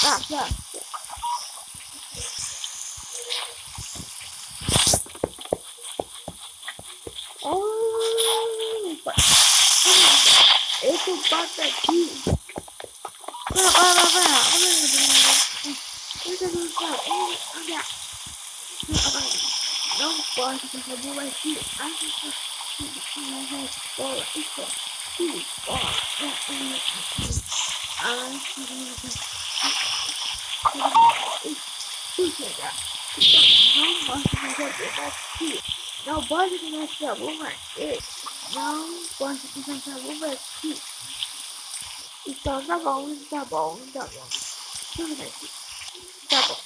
Ah, opa! Esse pato aqui. Não pode ter sabor aqui. Escola, escola, não pode ter sabor aqui. Não pode ter sabor aqui. Então tá bom. Tudo bem. Tá bom.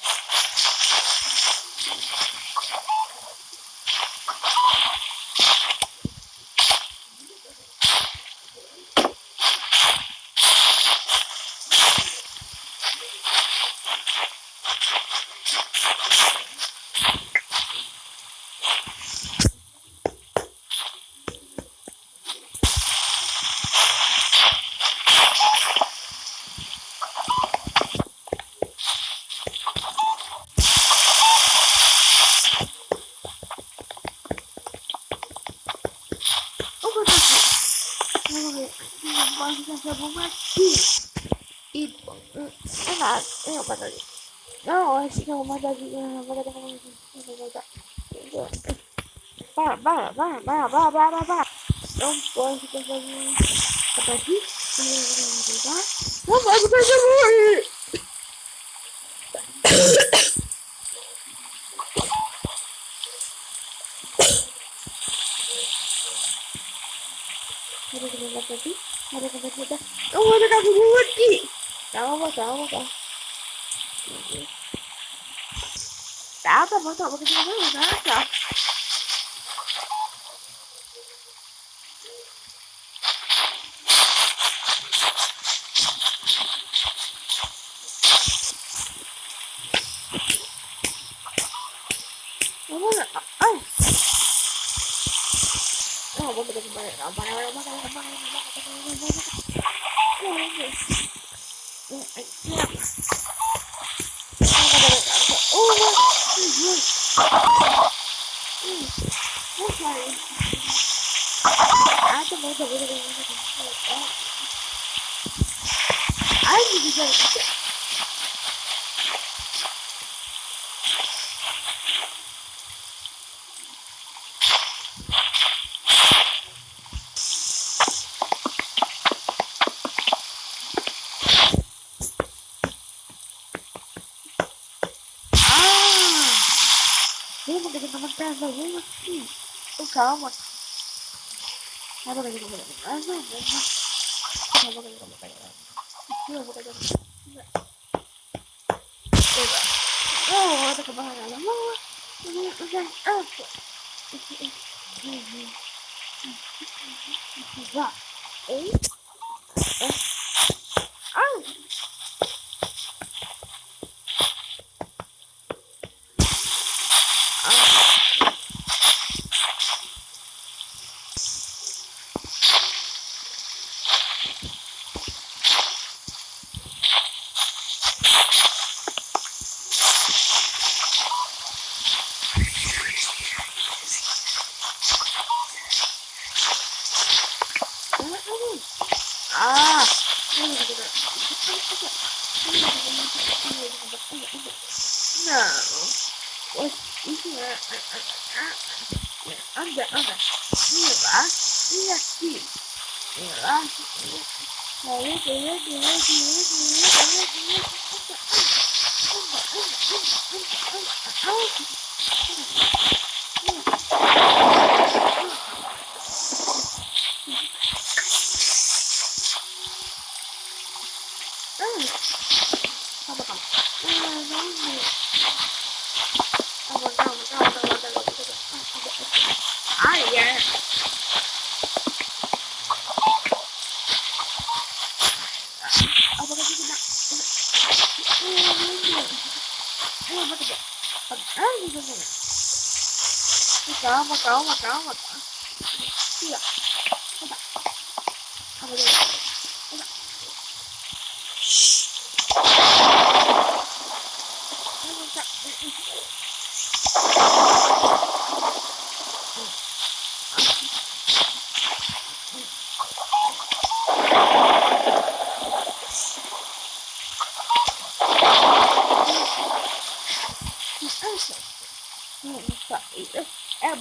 Não, acho que é uma das. Para. Não pode fazer. Não pode fazer. Eu vou jogar com aqui. Calma. Tá bom, tá. Ai. Não, vou poder calma. Não. Isso é. Anda. E aqui. Calma.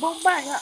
Bomba ya.